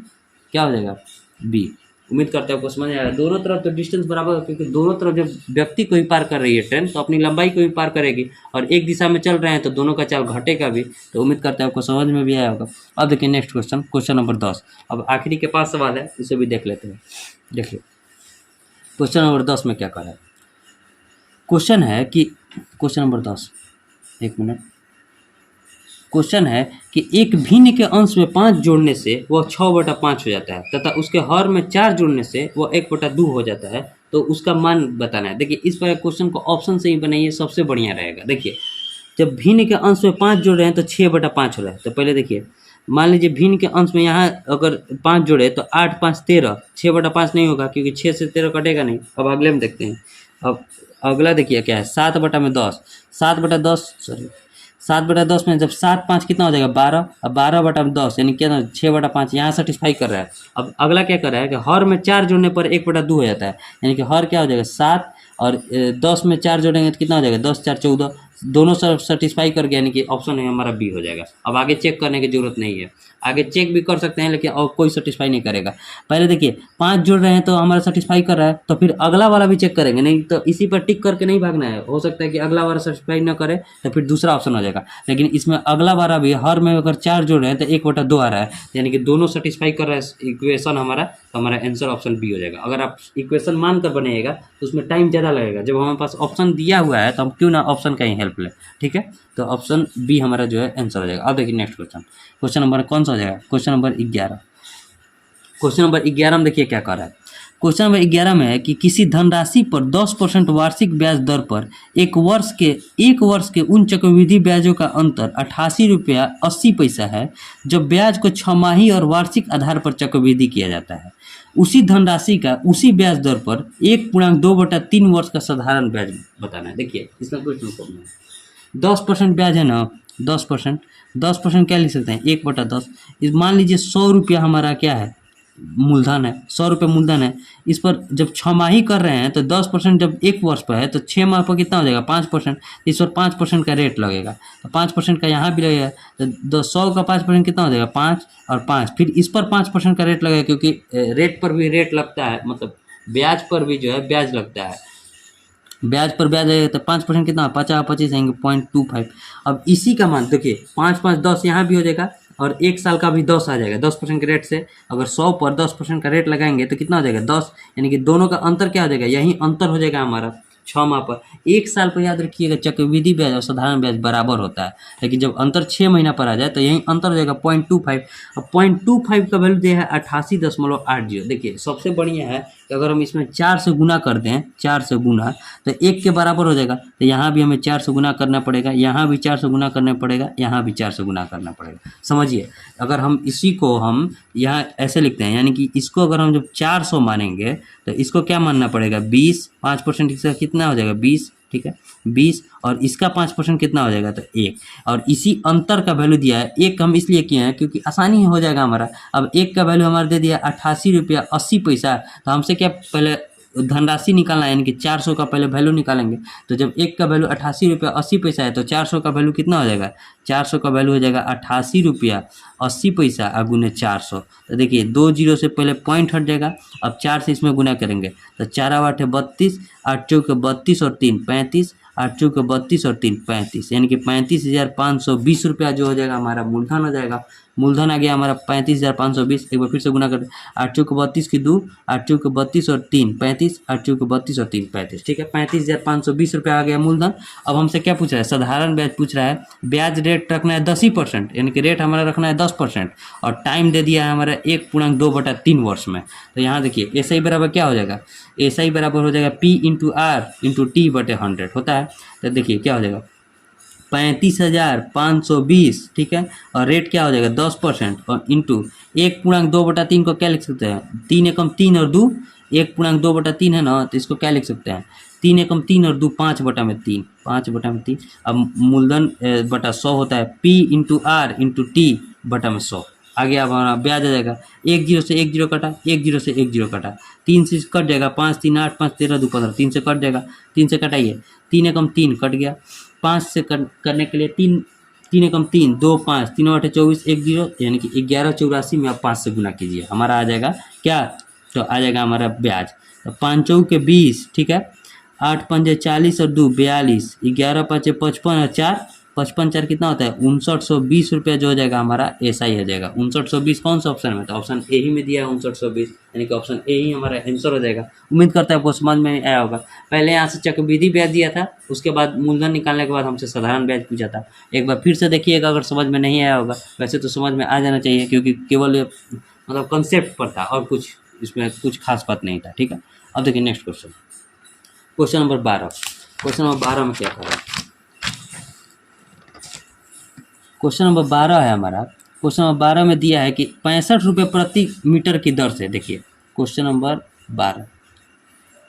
क्या हो जाएगा बी। उम्मीद करते हैं आपको समझ आएगा। दोनों तरफ तो डिस्टेंस बराबर है, क्योंकि दोनों तरफ जब व्यक्ति को ही पार कर रही है ट्रेन तो अपनी लंबाई को ही पार करेगी, और एक दिशा में चल रहे हैं तो दोनों का चाल घटेगा भी। तो उम्मीद करते हैं आपको समझ में भी आया होगा। अब देखिए नेक्स्ट क्वेश्चन, क्वेश्चन नंबर 10। अब आखिरी के पास सवाल है, इसे भी देख लेते हैं। देखिए क्वेश्चन नंबर 10 में क्या करा है। क्वेश्चन है कि क्वेश्चन नंबर 10, एक मिनट, क्वेश्चन है कि एक भिन्न के अंश में 5 जोड़ने से वह 6/5 हो जाता है, तथा उसके हर में 4 जोड़ने से वह 1/2 हो जाता है, तो उसका मान बताना है। देखिए इस पर क्वेश्चन को ऑप्शन से ही बनाइए, सबसे बढ़िया रहेगा। देखिए जब भिन्न के अंश में 5 जोड़ रहे हैं तो 6/5 हो रहा है। तो पहले देखिए मान लीजिए भिन्न के अंश में यहाँ अगर 5 जोड़े तो 8 5 13, 6/5 नहीं होगा, क्योंकि 6 से 13 कटेगा नहीं। अब अगले में देखते हैं। अब अगला देखिए क्या है, 7/10, 7/10 में जब 7 5 कितना हो जाएगा 12, अब 12/10 यानी क्या 6/5 यहाँ सेटिस्फाई कर रहा है। अब अगला क्या कर रहा है कि हर में 4 जोड़ने पर 1/2 हो जाता है, यानी कि हर क्या हो जाएगा 7, और 10 में 4 जोड़ेंगे तो कितना हो जाएगा 10 4 14, दोनों सब सेटिस्फाई कर गया, यानी कि ऑप्शन है हमारा बी हो जाएगा। अब आगे चेक करने की जरूरत नहीं है, आगे चेक भी कर सकते हैं लेकिन और कोई सेटिस्फाई नहीं करेगा। पहले देखिए 5 जोड़ रहे हैं तो हमारा सेटिस्फाई कर रहा है, तो फिर अगला वाला भी चेक करेंगे, नहीं तो इसी पर टिक करके नहीं भागना है। हो सकता है कि अगला वाला सेटिस्फाई न करे तो फिर दूसरा ऑप्शन हो जाएगा, लेकिन इसमें अगला वाला भी हर में अगर 4 जोड़ रहे हैं तो 1/2 आ रहा है, यानी कि दोनों सेटिस्फाई कर रहा है इक्वेशन हमारा, तो हमारा आंसर ऑप्शन बी हो जाएगा। अगर आप इक्वेशन मान कर बनाइएगा तो उसमें टाइम ज़्यादा लगेगा, जब हमारे पास ऑप्शन दिया हुआ है तो हम क्यों ना ऑप्शन का ही हेल्प लें। ठीक है, तो ऑप्शन बी हमारा जो है आंसर हो जाएगा। अब देखिए नेक्स्ट क्वेश्चन, क्वेश्चन नंबर कौन सा हो जाएगा, क्वेश्चन नंबर 11। क्वेश्चन नंबर 11 में देखिए क्या कर रहा है। क्वेश्चन नंबर 11 में है कि किसी धनराशि पर 10% वार्षिक ब्याज दर पर एक वर्ष के उन चक्रवृद्धि ब्याजों का अंतर 88 रुपया 80 पैसा है जब ब्याज को छमाही और वार्षिक आधार पर चक्रवृद्धि किया जाता है। उसी धनराशि का उसी ब्याज दर पर 1.2/3 वर्ष का साधारण ब्याज बताना है। देखिए इसका क्वेश्चन फॉर्म है 10% ब्याज है ना, 10% क्या लिख सकते हैं 1/10। इस मान लीजिए 100 रुपया हमारा क्या है मूलधन है, 100 रुपये मूलधन है। इस पर जब छमाही कर रहे हैं तो 10% जब एक वर्ष पर है तो 6 माह पर कितना हो जाएगा 5%। इस पर 5% का रेट लगेगा तो 5% का यहाँ भी लगेगा तो 100 का 5% कितना हो जाएगा 5 और 5, फिर इस पर 5% का रेट लगेगा क्योंकि रेट पर भी रेट लगता है, मतलब ब्याज पर भी जो है ब्याज लगता है। ब्याज पर ब्याज आएगा तो 5% कितना 50-25 आएंगे 0.25। अब इसी का मान देखिए 5-5 10 यहाँ भी हो जाएगा और एक साल का भी 10 आ जाएगा 10% के रेट से। अगर 100 पर 10% का रेट लगाएंगे तो कितना हो जाएगा 10, यानी कि दोनों का अंतर क्या हो जाएगा, यही अंतर हो जाएगा हमारा 6 माह पर। एक साल पर याद रखिएगा चक्रवृद्धि ब्याज और साधारण ब्याज बराबर होता है, लेकिन जब अंतर 6 महीना पर आ जाए तो यही अंतर हो जाएगा 0.25। अब 0.25 का वैल्यू दिया है 88.80। देखिए सबसे बढ़िया है कि अगर हम इसमें 4 से गुना कर दें, 4 से गुना तो 1 के बराबर हो जाएगा। तो यहाँ भी हमें 4 से गुना करना पड़ेगा, यहाँ भी 4 से गुना करना पड़ेगा, यहाँ भी 4 से गुना करना पड़ेगा। समझिए अगर हम इसी को हम यहाँ ऐसे लिखते हैं, यानी कि इसको अगर हम जब 400 मानेंगे तो इसको क्या मानना पड़ेगा 20, 5% इसका कितना हो जाएगा 20, ठीक है 20, और इसका 5% कितना हो जाएगा तो 1। और इसी अंतर का वैल्यू दिया है 1 हम इसलिए किए हैं क्योंकि आसानी हो जाएगा हमारा। अब 1 का वैल्यू हमारा दे दिया 88 रुपया 80 पैसा, तो हमसे क्या पहले धनराशि निकालना है, यानी कि 400 का पहले वैल्यू निकालेंगे। तो जब 1 का वैल्यू 88 रुपया 80 पैसा है तो 400 का वैल्यू कितना हो जाएगा, 400 का वैल्यू हो जाएगा 88 रुपया 80 पैसा गुने 400। तो देखिए 2 जीरो से पहले पॉइंट हट जाएगा। अब 4 से इसमें गुना करेंगे तो 4 8 32, 8 चौके 32 और 3 35, 8 चौके 32 और 3 35, यानी कि 35,520 रुपया जो हो जाएगा हमारा मूलधन हो जाएगा। मूलधन आ गया हमारा 35,520। एक बार फिर से गुना कर 8 चौके 32 की 2, 8 चौके 32 और 3 35, 8 चौके 32 और 3 35, ठीक है 35,520 रुपया आ गया मूलधन। अब हमसे क्या पूछ रहा है, साधारण ब्याज पूछ रहा है। ब्याज रेट रखना है 10%, यानी कि रेट हमारा रखना है 10%, और टाइम दे दिया है हमारा 1.2/3 वर्ष में। तो यहाँ देखिए ऐसा ही बराबर क्या हो जाएगा, ऐसा ही बराबर हो जाएगा P/R/T/100 होता है। तो देखिए क्या हो जाएगा 35,520, ठीक है, और रेट क्या हो जाएगा 10%, और इंटू 1.2/3 को क्या लिख सकते हैं 3 एकम 3 और 2, 1.2/3 है ना, तो इसको क्या लिख सकते हैं 3 एकम 3 और 2 5/3, 5/3। अब मूलधन बटा 100 होता है P/R/T/100। आगे अब हमारा ब्याज आ जाएगा 1 जीरो से 1 जीरो कटा, 1 जीरो से 1 जीरो कटा, 3 से कट जाएगा 5 3 8 5 13 2 15, 3 से कट जाएगा, 3 से कटाइए 3 एकम 3 कट गया, 5 से करने के लिए 3 एकम 3 2 5 3 8 24 1 जीरो, यानी कि 1184 में आप 5 से गुना कीजिए, हमारा आ जाएगा क्या, तो आ जाएगा हमारा ब्याज। तो 5 चौके 20, ठीक है, 8 पंजे 40 और 2 42, 11 पाँचे 55 और 4 55 4 कितना होता है 5920 रुपया जो हो जाएगा हमारा ऐसा ही हो जाएगा। 5920 कौन सा ऑप्शन में, तो ऑप्शन ए ही में दिया है 5920, यानी कि ऑप्शन ए ही हमारा आंसर हो जाएगा। उम्मीद करता है आपको समझ में आया होगा। पहले यहाँ से चक्रवृद्धि ब्याज दिया था, उसके बाद मूलधन निकालने के बाद हमसे साधारण ब्याज पूछा था। एक बार फिर से देखिएगा, अगर समझ में नहीं आया होगा, वैसे तो समझ में आ जाना चाहिए क्योंकि केवल मतलब कंसेप्ट पर था और कुछ इसमें कुछ खास बात नहीं था, ठीक है। अब देखिए next question, question number 12। Question number 12 में क्या करें, क्वेश्चन नंबर 12 है हमारा। क्वेश्चन नंबर 12 में दिया है कि 65 रुपये प्रति मीटर की दर से, देखिए क्वेश्चन नंबर 12,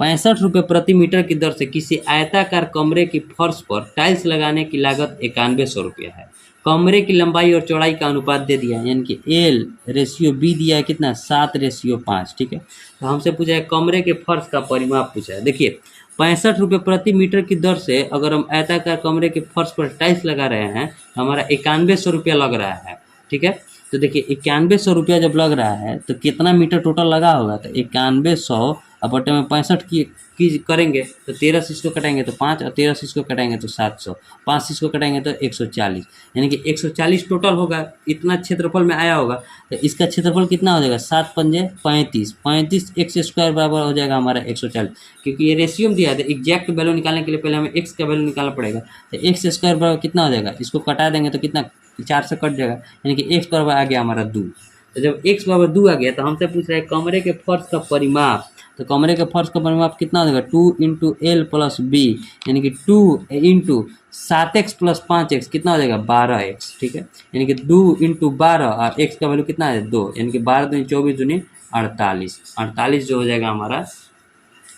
65 रुपये प्रति मीटर की दर से किसी आयताकार कमरे की फर्श पर टाइल्स लगाने की लागत 9100 रुपया है। कमरे की लंबाई और चौड़ाई का अनुपात दे दिया है, यानी कि L/B दिया है कितना 7/5, ठीक है। तो हमसे पूछा है कमरे के फर्श का परिमाप पूछा है। देखिए 65 रुपये प्रति मीटर की दर से अगर हम आयताकार कमरे के फर्श पर टाइल्स लगा रहे हैं तो हमारा 9100 रुपया लग रहा है, ठीक है। तो देखिए 9100 रुपया जब लग रहा है तो कितना मीटर टोटल लगा होगा, तो 9100 अब बटे में 65 की करेंगे तो 13 से इसको कटाएंगे तो 5, और 13 से इसको कटाएंगे तो 700, 5 से इसको कटाएंगे तो 140, यानी कि 140 टोटल होगा। इतना क्षेत्रफल में आया होगा तो इसका क्षेत्रफल कितना हो जाएगा 7 पंजे 35, 35 x स्क्वायर बराबर हो जाएगा हमारा 140, क्योंकि ये रेशियो दिया है। एग्जैक्ट वैल्यू निकालने के लिए पहले हमें x का वैल्यू निकालना पड़ेगा। तो x स्क्वायर बराबर कितना हो जाएगा, इसको कटा देंगे तो कितना 4 से कट जाएगा, यानी कि x बराबर आ गया हमारा 2। तो जब x बराबर 2 आ गया तो हमसे पूछ रहा है कमरे के फर्श का परिमाप। तो कमरे के फर्श का परिमाप कितना हो जाएगा 2 × L + B, यानी कि 2 × 7x + 5x कितना हो जाएगा 12x, ठीक है। यानी कि 2 × 12 और x का वैल्यू कितना है 2, यानी कि 12 दूनी 24 दूनी 48, 48 जो हो जाएगा हमारा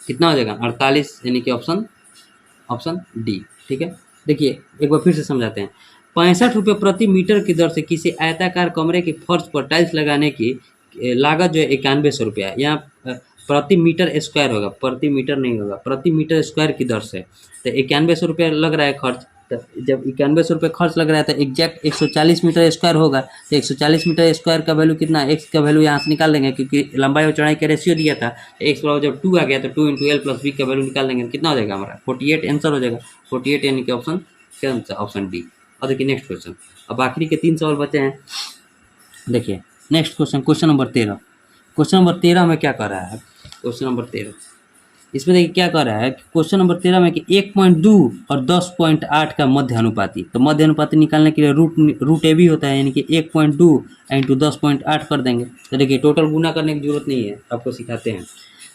कितना हो जाएगा 48, यानी कि ऑप्शन डी, ठीक है। देखिए एक बार फिर से समझाते हैं। 65 रुपये प्रति मीटर की दर से किसी आयताकार कमरे के फर्श पर टाइल्स लगाने की लागत जो है 9100 रुपया है। यहाँ प्रति मीटर स्क्वायर होगा, प्रति मीटर नहीं होगा, प्रति मीटर स्क्वायर की दर से, तो 9100 रुपया लग रहा है खर्च। तो जब 9100 रुपये खर्च लग रहा है तो एग्जैक्ट 140 मीटर स्क्वायर होगा, तो 140 मीटर स्क्वायर का वैल्यू कितना है, एक्स का वैल्यू यहाँ से निकाल देंगे, क्योंकि लंबाई और चौड़ाई का रेशियो दिया था। एक्स बराबर जब 2 आ गया तो 2 × L + B का वैल्यू निकाल देंगे, कितना हो जाएगा हमारा 48 आंसर हो जाएगा, 48 यानी कि ऑप्शन क्या आंसर, ऑप्शन डी। और देखिए नेक्स्ट क्वेश्चन, अब आखिरी के 3 सवाल बचे हैं। देखिए next question, question number 13। Question number 13 में क्या कर रहा है, क्वेश्चन नंबर 13 इसमें देखिए क्या कर रहा है कि क्वेश्चन नंबर 13 में कि 1.2 और 10.8 का मध्य अनुपाती, तो मध्य अनुपाती निकालने के लिए रूट ए भी होता है, यानी कि 1.2 × 10.8 कर देंगे। तो देखिए टोटल गुना करने की जरूरत नहीं है, आपको सिखाते हैं।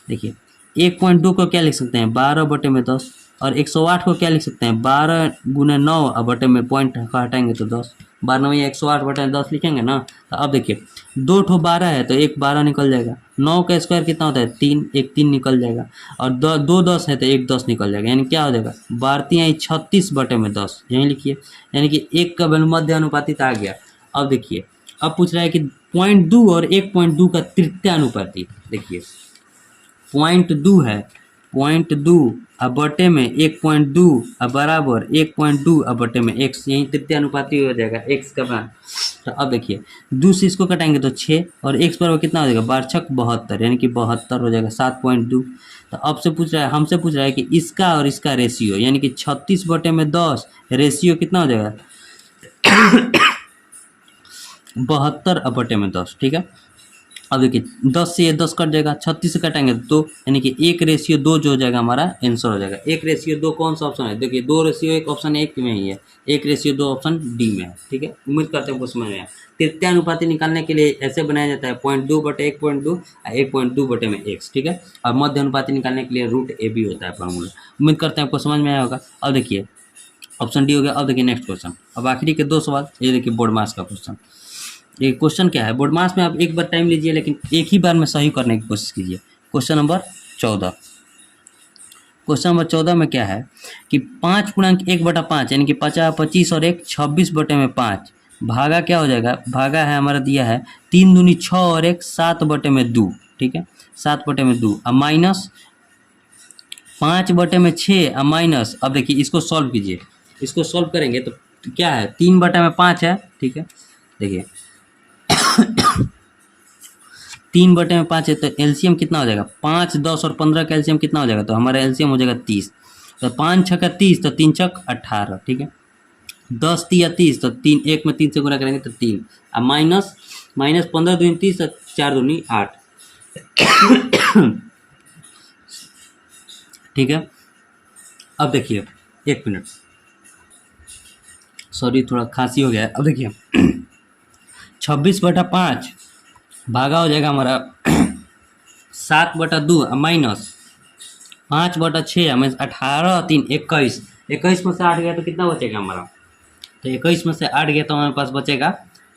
देखिए 1.2 को क्या लिख सकते हैं 12/10, और 108 को क्या लिख सकते हैं 12 × 9 और बटे में पॉइंट हटाएंगे तो 10, 12 में 108/10 लिखेंगे ना। तो अब देखिए 2 ठो 12 है तो एक 12 निकल जाएगा, 9 का स्क्वायर कितना होता है 3, एक 3 निकल जाएगा, और 2 10 है तो एक 10 निकल जाएगा, यानी क्या हो जाएगा 12×36/10, यहीं लिखिए, यानी कि 1 का वैल्यू मध्य अनुपातित आ गया। अब देखिए अब पूछ रहा है कि 0.2 और 1.2 का तृतीय अनुपाती, देखिए 0.2 है, 0.2 अब बटे में 1.2 अब बराबर 1.2 अब बटे में x, यही तृतीय अनुपाती हो जाएगा x का मान। तो अब देखिए 2 से इसको कटाएंगे तो 6, और x बराबर कितना हो जाएगा 12×6 = 72, यानी कि 72 हो जाएगा 7.2। तो अब से पूछ रहा है, हमसे पूछ रहा है कि इसका और इसका रेशियो, यानी कि 36/10 रेशियो कितना हो जाएगा 72/10, ठीक है। अब देखिए 10 से ये 10 कट जाएगा, 36 से कटेंगे तो 2, यानी कि 1:2 जो हो जाएगा हमारा आंसर हो जाएगा। 1:2 कौन सा ऑप्शन है, देखिए 2:1 ऑप्शन 1 में ही है, 1:2 ऑप्शन डी में है, ठीक है। उम्मीद करते हैं आपको समझ में आया। तृतीय अनुपाती निकालने के लिए ऐसे बनाया जाता है 0.2/1.2 और 1.2/x, ठीक है। और मध्य अनुपाती निकालने के लिए रूट ए भी होता है फॉर्मूला। उम्मीद करते हैं आपको समझ में आया होगा। अब देखिए ऑप्शन डी हो गया। अब देखिए नेक्स्ट क्वेश्चन, अब आखिरी के 2 सवाल, ये देखिए बोर्ड मास का क्वेश्चन। ये क्वेश्चन क्या है, बोर्ड मास में आप एक बार टाइम लीजिए, लेकिन एक ही बार में सही करने की कोशिश कीजिए। क्वेश्चन नंबर 14, क्वेश्चन नंबर 14 में क्या है कि 5×1/5 यानी कि 50, 25 और 1 26/5 भागा क्या हो जाएगा, भागा है हमारा दिया है 3 दूनी 6 और 1 7/2, ठीक है 7/2, अब माइनस 5/6 अब माइनस, अब देखिए इसको सॉल्व कीजिए, इसको सॉल्व करेंगे तो क्या है 3/5 है, ठीक है। देखिए 3/5 है तो एलसीएम कितना हो जाएगा 5, 10 और 15 का एलसीएम कितना हो जाएगा, तो हमारा एलसीएम हो जाएगा 30, तो 5 छक्का 30 तो 3 छक 18, ठीक है। 10 तिया 30 तो 3 1 में 3 से गुणा करेंगे तो 3, अब माइनस 15 दूनी 30 तो 4 दूनी 8, ठीक है। अब देखिए 1 मिनट, सॉरी थोड़ा खांसी हो गया है। अब देखिए 26/5 भागा हो जाएगा हमारा 7/2 माइनस 5/6 हमें 18 3 21, 21 में से 8 गया तो कितना बचेगा हमारा, तो 21 में से 8 गया तो हमारे पास बचेगा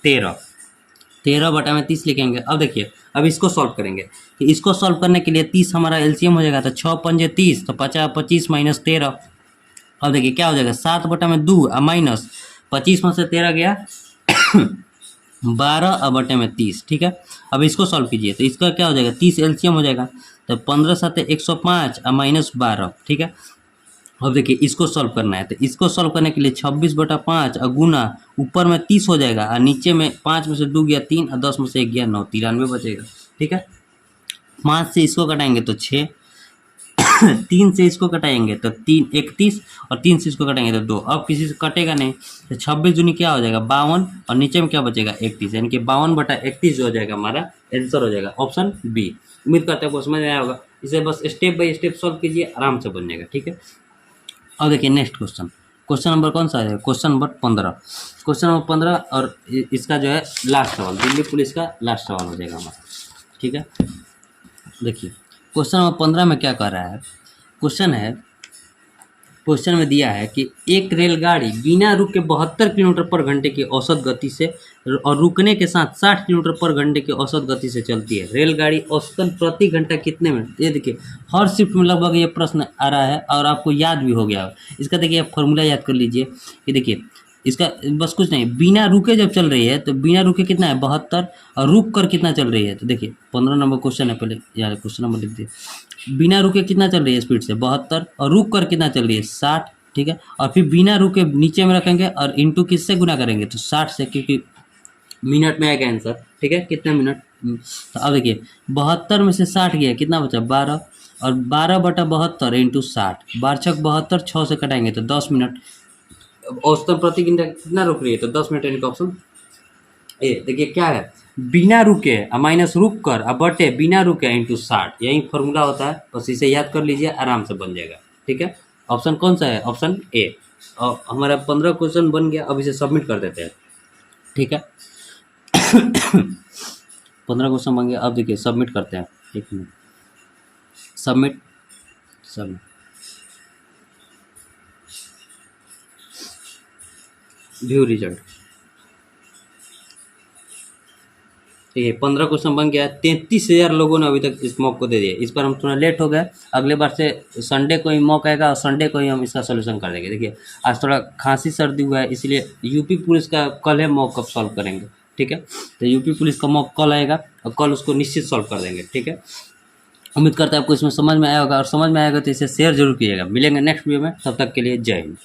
13, 13/30 लिखेंगे। अब देखिए अब इसको सॉल्व करेंगे, तो इसको सॉल्व करने के लिए 30 हमारा एलसीएम हो जाएगा, तो 6 पंजे 30 तो 50, 25 माइनस 13। अब देखिए क्या हो जाएगा 7/2 माइनस 25 में से 13 गया 12/30, ठीक है। अब इसको सॉल्व कीजिए तो इसका क्या हो जाएगा 30 एलसीएम हो जाएगा, तो 15 7 105 माइनस 12, ठीक है। अब देखिए इसको सॉल्व करना है, तो इसको सॉल्व करने के लिए 26/5 और गुना ऊपर में 30 हो जाएगा, और नीचे में 5 में से 2 गया 3 और 10 में से 1 गया 9, 93 बचेगा, ठीक है। 5 से इसको कटाएंगे तो 6, 3 से इसको कटाएंगे तो 3 31 और 3 से इसको कटाएंगे तो 2, अब किसी से कटेगा नहीं, तो 26 दूनी क्या हो जाएगा 52 और नीचे में क्या बचेगा 31, यानी कि 52/31 जो हो जाएगा हमारा आंसर हो जाएगा ऑप्शन बी। उम्मीद करते हैं आपको समझ में आया होगा। इसे बस स्टेप बाय स्टेप सॉल्व कीजिए, आराम से बन जाएगा, ठीक है। अब देखिए नेक्स्ट क्वेश्चन, क्वेश्चन नंबर कौन सा है, क्वेश्चन नंबर 15, क्वेश्चन नंबर 15 और इसका जो है लास्ट सवाल, दिल्ली पुलिस का लास्ट सवाल हो जाएगा हमारा, ठीक है। देखिए क्वेश्चन नंबर 15 में क्या कर रहा है? क्वेश्चन में दिया है कि एक रेलगाड़ी बिना रुके 72 किलोमीटर पर घंटे की औसत गति से और रुकने के साथ 60 किलोमीटर पर घंटे की औसत गति से चलती है। रेलगाड़ी औसतन प्रति घंटा कितने मिनट? ये देखिए हर शिफ्ट में लगभग ये प्रश्न आ रहा है और आपको याद भी हो गया हो। इसका देखिए आप फॉर्मूला याद कर लीजिए कि देखिए इसका बस कुछ नहीं, बिना रुके जब चल रही है तो बिना रुके कितना है 72 और रुक कर कितना चल रही है? तो देखिए 15 नंबर क्वेश्चन है, पहले यार क्वेश्चन नंबर लिख दिए। बिना रुके कितना चल रही है स्पीड से 72 और रुक कर कितना चल रही है 60, ठीक है। और फिर बिना रुके नीचे में रखेंगे और इंटू किससे गुना करेंगे? तो 60 से, क्योंकि मिनट में आएगा आंसर, ठीक है। कितना मिनट? तो अब देखिए 72 में से 60 गया, कितना बचा 12 और 12/72 इंटू 60, 12×6 = 72, 6 से कटाएंगे तो 10 मिनट। औसतन प्रति घंटा कितना रुक रही है? तो 10 मिनट, यानी कि ऑप्शन ए। देखिए क्या है, बिना रुके माइनस रुक कर बटे बिना रुके इंटू 60, यही फॉर्मूला होता है। बस इसे याद कर लीजिए, आराम से बन जाएगा, ठीक है। ऑप्शन कौन सा है? Option A. और हमारा 15 क्वेश्चन बन गया। अब इसे सबमिट कर देते हैं, ठीक है। 15 क्वेश्चन बन गया। अब देखिए सबमिट करते हैं, एक मिनट। Submit view result. ठीक है, 15 क्वेश्चन बन गया। 33,000 लोगों ने अभी तक इस मॉक को दे दिया। इस पर हम थोड़ा लेट हो गए, अगले बार से संडे को ही मॉक आएगा और संडे को ही हम इसका सोल्यूशन कर देंगे। देखिए आज थोड़ा खांसी सर्दी हुआ है, इसलिए यूपी पुलिस का कल है मॉक, अब सॉल्व करेंगे, ठीक है। तो यूपी पुलिस का मॉक कल आएगा और कल उसको निश्चित सॉल्व कर देंगे, ठीक है। उम्मीद करता है आपको इसमें समझ में आया होगा, और समझ में आएगा तो इसे शेयर जरूर कीजिएगा। मिलेंगे नेक्स्ट वीडियो में, तब तक के लिए जय हिंद।